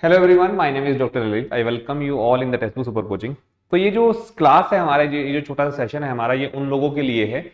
Hello everyone, my name is doctor Lalit. I welcome you all in the text book super coaching. तो ये जो class है हमारा, ये जो छोटा सा सेशन है हमारा, ये उन लोगों के लिए है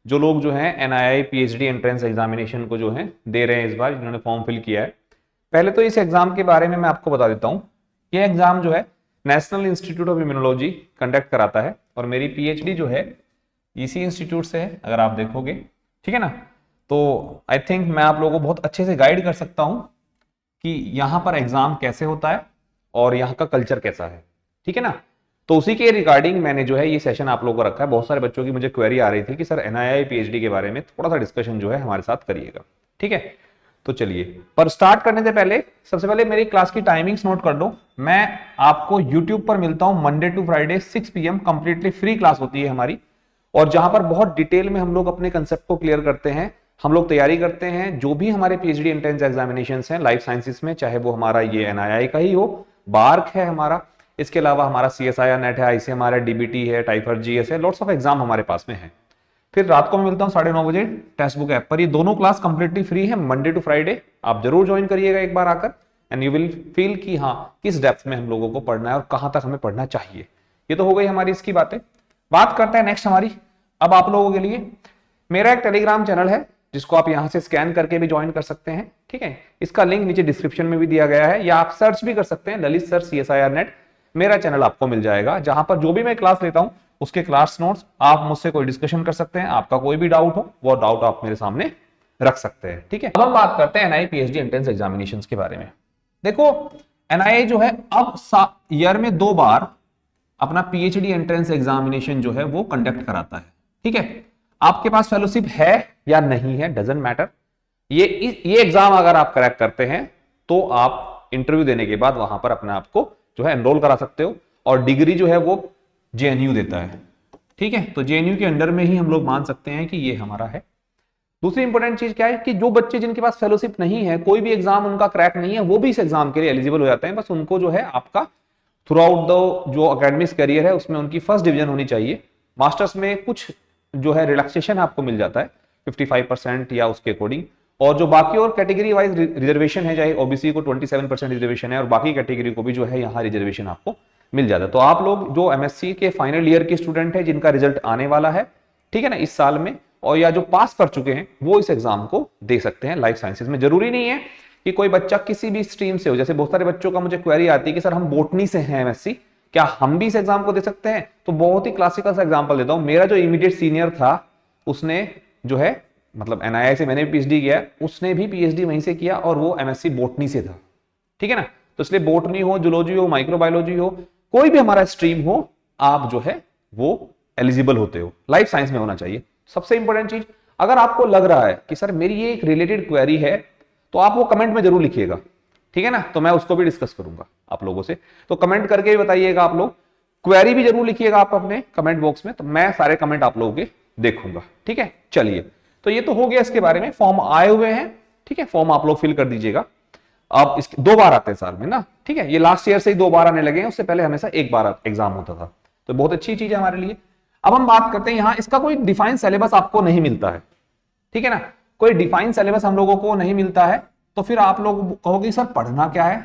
जो लोग जो है एनआईआई पीएचडी एंट्रेंस एग्जामिनेशन को जो है दे रहे हैं इस बार, जिन्होंने फॉर्म फिल किया है। पहले तो इस एग्जाम के बारे में मैं आपको बता देता हूँ। ये एग्जाम जो है national institute of immunology conduct कराता है और मेरी पीएचडी जो है इसी इंस्टीट्यूट से है, अगर आप देखोगे, ठीक है ना। तो आई थिंक मैं आप लोगों को बहुत अच्छे से गाइड कर सकता हूँ कि यहाँ पर एग्जाम कैसे होता है और यहाँ का कल्चर कैसा है, ठीक है ना। तो उसी के रिगार्डिंग मैंने जो है ये सेशन आप लोगों को रखा है। बहुत सारे बच्चों की मुझे क्वेरी आ रही थी कि सर एनआईआई पीएचडी के बारे में थोड़ा सा डिस्कशन जो है हमारे साथ करिएगा, ठीक है। तो चलिए, पर स्टार्ट करने से पहले सबसे पहले मेरी क्लास की टाइमिंग्स नोट कर लो। मैं आपको यूट्यूब पर मिलता हूं Monday to Friday 6 PM, completely free class होती है हमारी, और जहां पर बहुत डिटेल में हम लोग अपने कंसेप्ट को क्लियर करते हैं। हम लोग तैयारी करते हैं जो भी हमारे पीएचडी एंट्रेंस एग्जामिनेशंस हैं लाइफ साइंसेस में, चाहे वो हमारा ये एनआईआई का ही हो, बार्क है हमारा, इसके अलावा हमारा सीएसआईआर नेट है, आईसीएमआर है, डीबीटी है, टाइफर जीएस है, लॉट्स ऑफ एग्जाम हमारे पास में है। फिर रात को मैं मिलता हूँ 9:30 बजे टेक्स्ट बुक ऐप पर। ये दोनों क्लास कंप्लीटली फ्री है मंडे टू फ्राइडे। आप जरूर ज्वाइन करिएगा एक बार आकर, एंड यू विल फील कि हाँ किस डेप्थ में हम लोगों को पढ़ना है और कहां तक हमें पढ़ना चाहिए। ये तो हो गई हमारी इसकी बातें। बात करते हैं नेक्स्ट हमारी। अब आप लोगों के लिए मेरा एक टेलीग्राम चैनल है जिसको आप यहां से स्कैन करके भी ज्वाइन कर सकते हैं, ठीक है। इसका लिंक नीचे डिस्क्रिप्शन में भी दिया गया है, या आप सर्च भी कर सकते हैं ललित सर सीएसआईआर नेट। मेरा चैनल आपको मिल जाएगा, जहां पर जो भी मैं क्लास लेता हूं उसके क्लास नोट्स, आप मुझसे कोई डिस्कशन कर सकते हैं। आपका कोई भी डाउट हो वो डाउट आप मेरे सामने रख सकते हैं, ठीक है। अब हम बात करते हैं एनआईआई पीएचडी एंट्रेंस एग्जामिनेशंस के बारे में। देखो, एनआईआई जो है अब ईयर में 2 बार अपना पीएचडी एंट्रेंस एग्जामिनेशन जो है वो कंडक्ट कराता है, ठीक है। आपके पास फेलोशिप है या नहीं है डजंट मैटर। ये एग्जाम अगर आप क्रैक करते हैं तो आप इंटरव्यू देने के बाद वहां पर अपने आप को जो है एनरोल करा सकते हो, और डिग्री जो है वो जेएनयू देता है, ठीक है। तो जेएनयू के अंडर में ही हम लोग मान सकते हैं कि ये हमारा है। दूसरी इंपॉर्टेंट चीज क्या है कि जो बच्चे जिनके पास फेलोशिप नहीं है, कोई भी एग्जाम उनका क्रैक नहीं है, वो भी इस एग्जाम के लिए एलिजिबल हो जाते हैं। बस उनको जो है आपका थ्रू आउट द जो एकेडमिक्स करियर है उसमें उनकी फर्स्ट डिवीजन होनी चाहिए। मास्टर्स में कुछ जो है रिलैक्सेशन आपको मिल जाता है 55% या उसके अकॉर्डिंग, और जो बाकी और कैटेगरी वाइज रिजर्वेशन है, चाहे ओबीसी को 27% रिजर्वेशन है और बाकी कैटेगरी को भी जो है यहाँ रिजर्वेशन आपको मिल जाता है। तो आप लोग जो एमएससी के फाइनल ईयर के स्टूडेंट है, जिनका रिजल्ट आने वाला है, ठीक है ना, इस साल में, और या जो पास कर चुके हैं, वो इस एग्जाम को दे सकते हैं लाइफ साइंसेज में। जरूरी नहीं है कि कोई बच्चा किसी भी स्ट्रीम से हो। जैसे बहुत सारे बच्चों का मुझे क्वेरी आती है कि सर हम बोटनी से हैं एमएससी, क्या हम भी इस एग्जाम को दे सकते हैं? तो बहुत ही क्लासिकल सा एग्जांपल देता हूं। मेरा जो इमीडिएट सीनियर था उसने जो है, मतलब एनआईआई से मैंने भी पीएचडी किया, उसने भी पीएचडी वहीं से किया और वो एमएससी बोटनी से था, ठीक है ना। तो इसलिए बोटनी हो, जूलॉजी हो, माइक्रोबायोलॉजी हो, कोई भी हमारा स्ट्रीम हो, आप जो है वो एलिजिबल होते हो। लाइफ साइंस में होना चाहिए। सबसे इंपॉर्टेंट चीज, अगर आपको लग रहा है कि सर मेरी ये एक रिलेटेड क्वेरी है, तो आप वो कमेंट में जरूर लिखिएगा, ठीक है ना। तो मैं उसको भी डिस्कस करूंगा आप लोगों से। तो कमेंट करके भी बताइएगा आप लोग, क्वेरी भी जरूर लिखिएगा आप अपने कमेंट बॉक्स में, तो मैं सारे कमेंट आप लोगों के देखूंगा, ठीक है। चलिए, तो ये तो हो गया इसके बारे में। फॉर्म आए हुए हैं, ठीक है, फॉर्म आप लोग फिल कर दीजिएगा। अब इसके 2 बार आते हैं साल में ना, ठीक है। ये लास्ट ईयर से ही 2 बार आने लगे हैं, उससे पहले हमेशा 1 बार एग्जाम होता था। तो बहुत अच्छी चीज है हमारे लिए। अब हम बात करते हैं, यहां इसका कोई डिफाइंड सिलेबस आपको नहीं मिलता है, ठीक है ना। कोई डिफाइंड सिलेबस हम लोगों को नहीं मिलता है। तो फिर आप लोग कहोगे सर पढ़ना क्या है?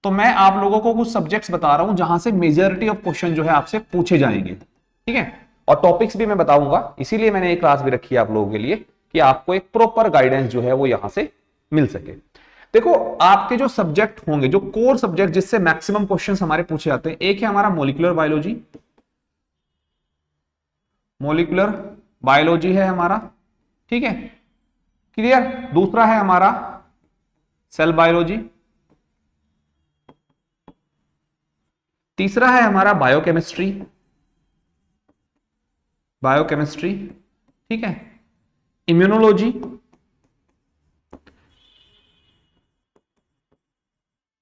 तो मैं आप लोगों को कुछ सब्जेक्ट्स बता रहा हूं जहां से मेजॉरिटी ऑफ क्वेश्चन जो है आपसे पूछे जाएंगे, ठीक है। और टॉपिक्स भी मैं बताऊंगा, इसीलिए मैंने एक क्लास भी रखी है आप लोगों के लिए कि आपको एक प्रॉपर गाइडेंस जो है वो यहां से मिल सके। देखो, आपके जो सब्जेक्ट होंगे, जो कोर सब्जेक्ट जिससे मैक्सिमम क्वेश्चंस हमारे पूछे जाते हैं, एक है हमारा मॉलिक्यूलर बायोलॉजी, मॉलिक्यूलर बायोलॉजी है हमारा, ठीक है, क्लियर। दूसरा है हमारा सेल बायोलॉजी, तीसरा है हमारा बायोकेमिस्ट्री, बायोकेमिस्ट्री, ठीक है, इम्यूनोलॉजी,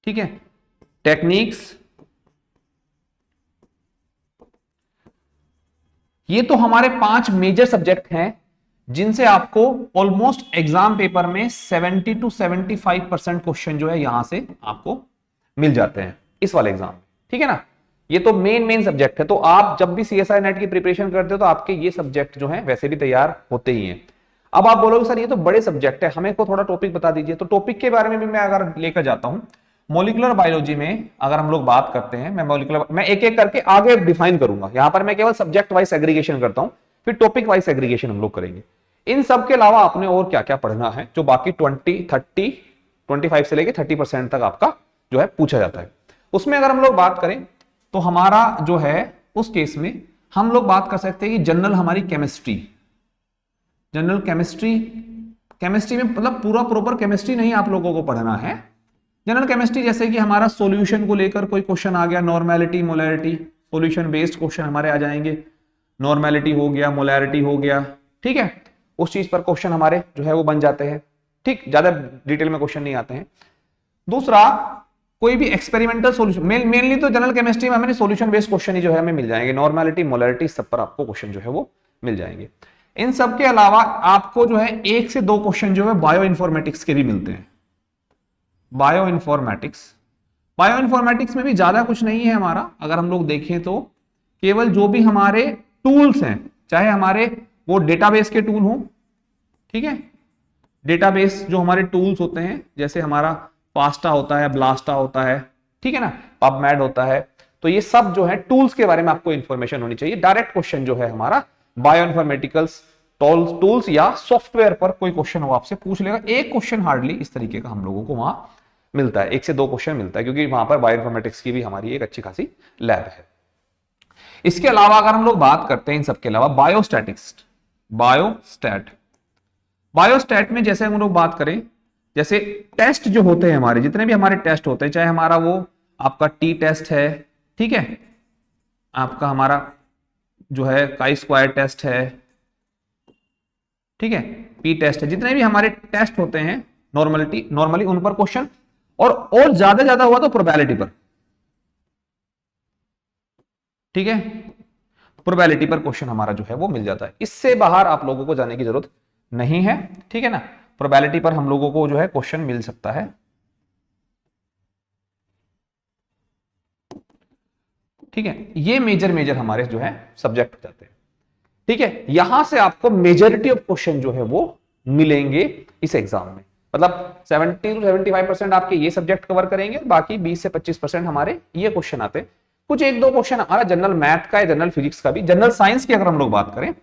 ठीक है, टेक्निक्स। ये तो हमारे 5 मेजर सब्जेक्ट हैं जिनसे आपको ऑलमोस्ट एग्जाम पेपर में 70 to 75% क्वेश्चन जो है यहां से आपको मिल जाते हैं इस वाले एग्जाम में, ठीक है ना। ये तो मेन सब्जेक्ट है। तो आप जब भी सीएसआई नेट की प्रिपरेशन करते हो तो आपके ये सब्जेक्ट जो है वैसे भी तैयार होते ही हैं। अब आप बोलोगे सर ये तो बड़े सब्जेक्ट है, हमें को थोड़ा टॉपिक बता दीजिए। तो टॉपिक के बारे में भी मैं अगर लेकर जाता हूं, मॉलिक्यूलर बायोलॉजी में अगर हम लोग बात करते हैं, मैं एक एक करके आगे डिफाइन करूंगा। यहां पर मैं केवल सब्जेक्ट वाइज सेग्रीगेशन करता हूं, फिर टॉपिक वाइज सेग्रीगेशन हम लोग करेंगे। इन सब के अलावा आपने और क्या क्या पढ़ना है, जो बाकी 25 से लेके 30% तक आपका जो है पूछा जाता है। उसमें अगर हम लोग बात करें तो हमारा जो है उस केस में हम लोग बात कर सकते हैं कि जनरल हमारी केमिस्ट्री, जनरल केमिस्ट्री में मतलब पूरा प्रॉपर केमिस्ट्री नहीं आप लोगों को पढ़ना है। जनरल केमिस्ट्री जैसे कि हमारा सॉल्यूशन को लेकर कोई क्वेश्चन आ गया, normality molarity, solution based question हमारे आ जाएंगे, नॉर्मेलिटी हो गया, मोलैरिटी हो गया, ठीक है, उस चीज पर क्वेश्चन हमारे जो है वो बन जाते हैं। ठीक, ज्यादा डिटेल में क्वेश्चन नहीं आते हैं। दूसरा, कोई भी एक्सपेरिमेंटल सॉल्यूशन, मेनली तो जनरल केमिस्ट्री में हमें सॉल्यूशन बेस्ड क्वेश्चन ही जो है हमें मिल जाएंगे, नॉर्मेलिटी मोलैरिटी सब पर आपको क्वेश्चन जो है वो मिल जाएंगे। इन सब के अलावा आपको जो है 1 से 2 क्वेश्चन जो है बायो इन्फॉर्मेटिक्स के भी मिलते हैं। बायो इन्फॉर्मेटिक्स में भी ज्यादा कुछ नहीं है हमारा, अगर हम लोग देखें तो केवल जो भी हमारे टूल्स हैं, चाहे हमारे वो डेटाबेस के टूल हो, ठीक है, डेटाबेस जो हमारे टूल्स होते हैं, जैसे हमारा फास्टा होता है, ब्लास्टा होता है, ठीक है ना, पबमेड होता है, तो ये सब जो है टूल्स के बारे में आपको इंफॉर्मेशन होनी चाहिए। डायरेक्ट क्वेश्चन जो है हमारा बायो इन्फॉर्मेटिकल्स टूल्स या सॉफ्टवेयर पर कोई क्वेश्चन हो आपसे पूछ लेगा। एक क्वेश्चन हार्डली इस तरीके का हम लोगों को वहां मिलता है, 1 से 2 क्वेश्चन मिलता है, क्योंकि वहां पर बायो इन्फॉर्मेटिक्स की भी हमारी एक अच्छी खासी लैब है। इसके अलावा अगर हम लोग बात करते हैं इन सबके अलावा बायोस्टैट में जैसे हम लोग बात करें, जैसे टेस्ट जो होते हैं हमारे, जितने भी हमारे टेस्ट होते हैं, चाहे हमारा वो आपका टी टेस्ट है, ठीक है, आपका हमारा जो है काई स्क्वायर टेस्ट है, ठीक है, पी टेस्ट है, जितने भी हमारे टेस्ट होते हैं नॉर्मली उन पर क्वेश्चन, और ज्यादा हुआ तो प्रोबेबिलिटी पर, ठीक है, प्रोबेबिलिटी पर क्वेश्चन हमारा जो है वो मिल जाता है। इससे बाहर आप लोगों को जाने की जरूरत नहीं है, ठीक है ना, प्रोबेबिलिटी पर हम लोगों को जो है क्वेश्चन मिल सकता है, ठीक है। ये मेजर हमारे जो है सब्जेक्ट हो जाते हैं, ठीक है। यहां से आपको मेजॉरिटी ऑफ क्वेश्चन जो है वो मिलेंगे इस एग्जाम में, मतलब 70 to 75% आपके ये सब्जेक्ट कवर करेंगे, बाकी 20 से 25% हमारे ये क्वेश्चन आते हैं। कुछ 1-2 क्वेश्चन हमारा जनरल मैथ का है, जनरल फिजिक्स का भी, जनरल साइंस की अगर हम लोग बात करें,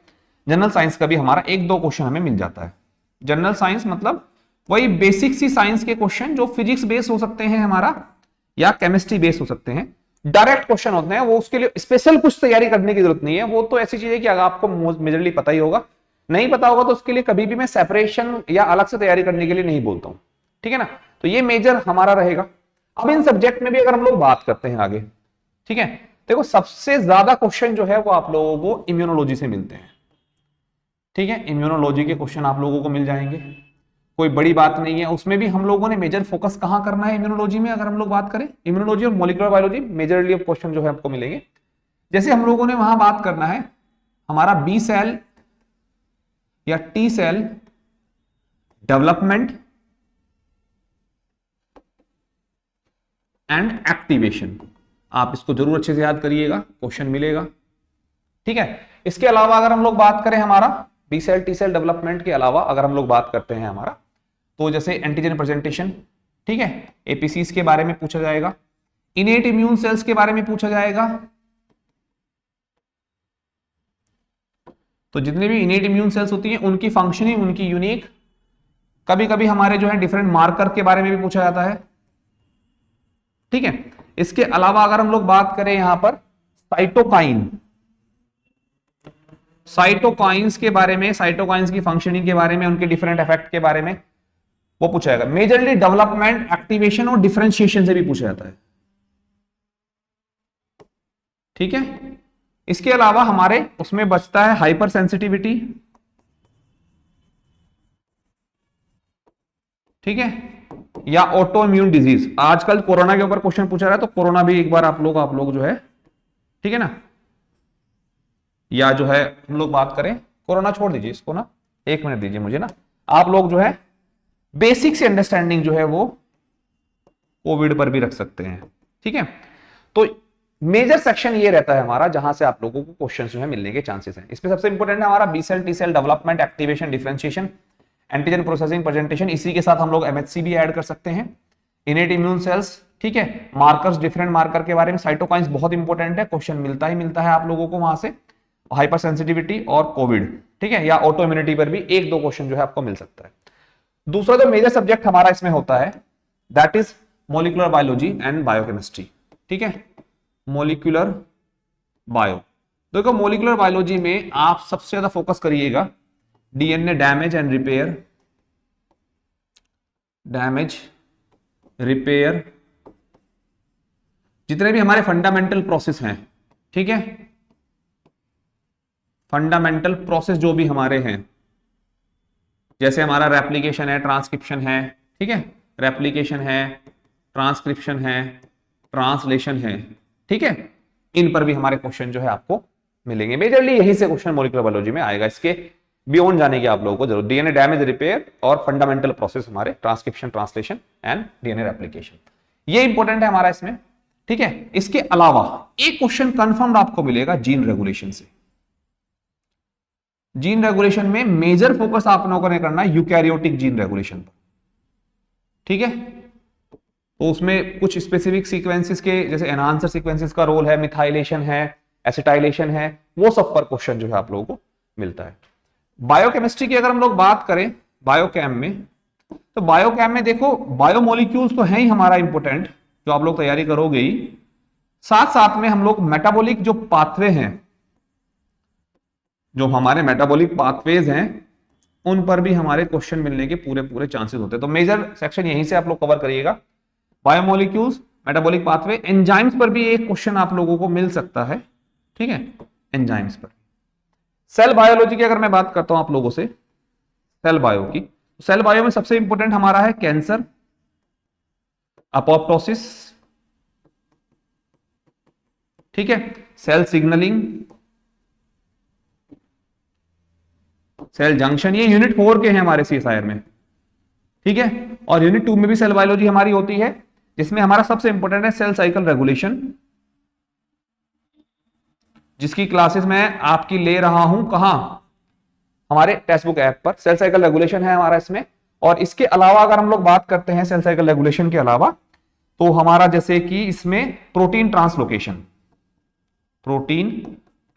जनरल साइंस का भी हमारा 1-2 क्वेश्चन हमें मिल जाता है। जनरल साइंस मतलब वही बेसिक सी साइंस के क्वेश्चन जो फिजिक्स बेस हो सकते हैं हमारा, या केमिस्ट्री बेस हो सकते हैं, डायरेक्ट क्वेश्चन होते हैं। वो उसके लिए स्पेशल कुछ तैयारी करने की जरूरत नहीं है, वो तो ऐसी चीज है कि अगर आपको मेजरली पता ही होगा, नहीं पता होगा तो उसके लिए कभी भी मैं सेपरेशन या अलग से तैयारी करने के लिए नहीं बोलता हूं, ठीक है ना। तो ये मेजर हमारा रहेगा। अब इन सब्जेक्ट में भी अगर हम लोग बात करते हैं आगे, ठीक है, देखो सबसे ज्यादा क्वेश्चन जो है वो आप लोगों को इम्यूनोलॉजी से मिलते हैं, ठीक है, इम्यूनोलॉजी के क्वेश्चन आप लोगों को मिल जाएंगे, कोई बड़ी बात नहीं है। उसमें भी हम लोगों ने मेजर फोकस कहां करना है इम्यूनोलॉजी में, अगर हम लोग बात करें इम्यूनोलॉजी और molecular biology, majorly of question जो है आपको मिलेंगे। जैसे हम लोगों ने वहां बात करना है हमारा बी सेल या T cell development and activation, आप इसको जरूर अच्छे से याद करिएगा, क्वेश्चन मिलेगा, ठीक है। इसके अलावा अगर हम लोग बात करें हमारा B cell T cell development के अलावा अगर हम लोग बात करते हैं हमारा, तो जैसे एंटीजन प्रेजेंटेशन, ठीक है, एपीसीज के बारे में पूछा जाएगा, इनेट इम्यून सेल्स के बारे में पूछा जाएगा। तो जितने भी इनेट इम्यून सेल्स होती हैं उनकी फंक्शनिंग, उनकी यूनिक, कभी कभी हमारे जो है डिफरेंट मार्कर के बारे में भी पूछा जाता है, ठीक है। इसके अलावा अगर हम लोग बात करें यहां पर साइटोकाइंस के बारे में, साइटोकाइंस की फंक्शनिंग के बारे में, उनके डिफरेंट इफेक्ट के बारे में वो पूछा जाएगा। मेजरली डेवलपमेंट, एक्टिवेशन और डिफरेंशिएशन से भी पूछा जाता है, ठीक है। इसके अलावा हमारे उसमें बचता है हाइपर सेंसिटिविटी, ठीक है, या ऑटो इम्यून डिजीज। आजकल कोरोना के ऊपर क्वेश्चन पूछा रहा है, तो कोरोना भी एक बार आप लोग जो है, ठीक है ना, या जो है हम लोग बात करें, कोरोना छोड़ दीजिए इसको ना, 1 मिनट दीजिए मुझे ना, आप लोग जो है बेसिक से अंडरस्टैंडिंग जो है वो कोविड पर भी रख सकते हैं, ठीक है। तो मेजर सेक्शन ये रहता है हमारा, जहां से आप लोगों को क्वेश्चन जो है मिलने के चांसेस हैं। इसमें सबसे इंपॉर्टेंट है हमारा B cell T cell development, activation, differentiation, antigen processing, presentation. इसी के साथ हम लोग एमएचसी भी ऐड कर सकते हैं, इनेट इम्यून सेल्स, ठीक है, मार्कर्स, डिफरेंट मार्कर के बारे में, साइटोकाइंस बहुत इंपॉर्टेंट है, क्वेश्चन मिलता ही मिलता है आप लोगों को वहां से, हाइपर सेंसिटिविटी और कोविड, ठीक है, या ऑटो इम्यूनिटी पर भी एक दो क्वेश्चन जो है आपको मिल सकता है। दूसरा जो मेजर सब्जेक्ट हमारा इसमें होता है that is molecular biology and biochemistry, ठीक है, मॉलिक्यूलर बायो। देखो मॉलिक्यूलर बायोलॉजी में आप सबसे ज्यादा फोकस करिएगा DNA damage and repair, damage repair, जितने भी हमारे फंडामेंटल प्रोसेस हैं, ठीक है, फंडामेंटल प्रोसेस जो भी हमारे हैं, जैसे हमारा रेप्लिकेशन है, ट्रांसक्रिप्शन है, ठीक है, रेप्लिकेशन है, ट्रांसक्रिप्शन है, ट्रांसलेशन है, ठीक है, इन पर भी हमारे क्वेश्चन जो है आपको मिलेंगे। मेजरली यही से क्वेश्चन मॉलिक्यूलर बायोलॉजी में आएगा, इसके बियॉन्ड जाने की आप लोगों को जरूरत, डीएनए डैमेज रिपेयर और फंडामेंटल प्रोसेस हमारे transcription, translation and DNA replication, ये इंपॉर्टेंट है हमारा इसमें, ठीक है। इसके अलावा एक क्वेश्चन कंफर्म आपको मिलेगा जीन रेगुलेशन से। जीन रेगुलेशन में मेजर फोकस आप लोगों ने करना है यूकैरियोटिक जीन रेगुलेशन पर, ठीक है, तो उसमें कुछ स्पेसिफिक सीक्वेंसेस के, जैसे एनहांसर सीक्वेंसेस का रोल है, मिथाइलेशन है, एसिटाइलेशन है, वो सब पर क्वेश्चन जो है आप लोगों को मिलता है। बायोकेमिस्ट्री की अगर हम लोग बात करें बायोकेम में, तो बायोकेम में देखो बायोमोलिक्यूल्स तो है ही हमारा इंपॉर्टेंट, जो आप लोग तैयारी करोगे ही, साथ साथ में हम लोग मेटाबॉलिक जो पाथवे हैं, जो हमारे मेटाबॉलिक पाथवेज हैं, उन पर भी हमारे क्वेश्चन मिलने के पूरे पूरे चांसेस होते हैं। तो मेजर सेक्शन यहीं से आप लोग कवर करिएगा, बायोमोलिक्यूल्स, मेटाबॉलिक पाथवे, एंजाइम्स पर भी एक क्वेश्चन आप लोगों को मिल सकता है, ठीक है, एंजाइम्स पर। सेल बायोलॉजी की अगर मैं बात करता हूं आप लोगों से, सेल बायो की, सेल बायो में सबसे इंपॉर्टेंट हमारा है कैंसर, अपोप्टोसिस, ठीक है, सेल सिग्नलिंग, सेल जंक्शन, ये यूनिट 4 के हैं हमारे सीएसआईआर में, ठीक है, और यूनिट 2 में भी सेल बायोलॉजी हमारी होती है, जिसमें हमारा सबसे इंपॉर्टेंट है सेल साइकिल रेगुलेशन, जिसकी क्लासेस मैं आपकी ले रहा हूं कहां, हमारे टेक्स्ट बुक ऐप पर। सेल साइकिल रेगुलेशन है हमारा इसमें, और इसके अलावा अगर हम लोग बात करते हैं सेल साइकिल रेगुलेशन के अलावा, तो हमारा जैसे कि इसमें protein translocation, protein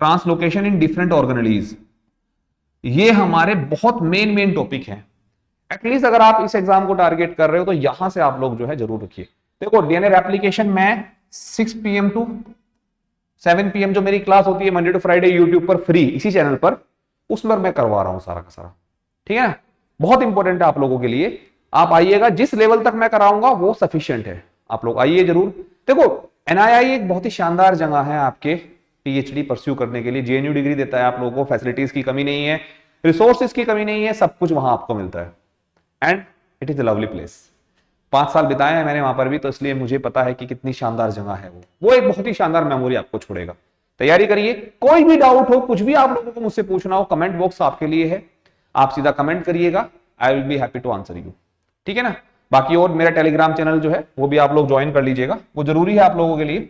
translocation in different organelles, ये हमारे बहुत मेन टॉपिक है। एटलीस्ट अगर आप इस एग्जाम को टारगेट कर रहे हो तो यहां से आप लोग जो है जरूर रखिए। देखो डीएनए रेप्लिकेशन मैं 6 PM टू 7 PM जो मेरी क्लास होती है मंडे टू फ्राइडे यूट्यूब पर फ्री, इसी चैनल पर, उसमें मैं करवा रहा हूं सारा का सारा, ठीक है ना, बहुत इंपॉर्टेंट है आप लोगों के लिए। आप आइएगा, जिस लेवल तक मैं कराऊंगा वो सफिशिएंट है, आप लोग आइए जरूर। देखो एनआईआई एक बहुत ही शानदार जगह है आपके पीएचडी परस्यू करने के लिए, जेएनयू डिग्री देता है आप लोगों को, फैसिलिटीज की कमी नहीं है, रिसोर्सेज की कमी नहीं है, सब कुछ वहां आपको मिलता है, and it is a lovely place. 5 साल बिताए हैं मैंने वहां पर भी, तो इसलिए मुझे पता है कि कितनी शानदार जगह है वो एक बहुत ही शानदार मेमोरी आपको छोड़ेगा। तैयारी करिए, कोई भी डाउट हो, कुछ भी आप लोगों को मुझसे पूछना हो, कमेंट बॉक्स आपके लिए है, आप सीधा कमेंट करिएगा, I will be happy to answer you, ठीक है ना। बाकी और मेरा टेलीग्राम चैनल जो है वो भी आप लोग ज्वाइन कर लीजिएगा, वो जरूरी है आप लोगों के लिए,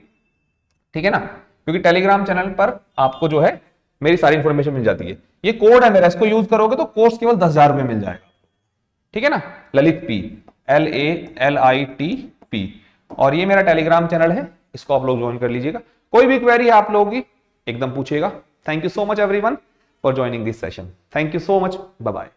ठीक है ना, क्योंकि टेलीग्राम चैनल पर आपको जो है मेरी सारी इंफॉर्मेशन मिल जाती है। ये कोड है मेरा, इसको यूज करोगे तो कोर्स केवल 10,000 रुपए मिल जाएगा, ठीक है ना, ललित पी, LALITP, और ये मेरा टेलीग्राम चैनल है, इसको आप लोग ज्वाइन कर लीजिएगा। कोई भी क्वेरी आप लोगों की एकदम पूछेगा। Thank you so much everyone for joining this session, thank you so much, bye bye.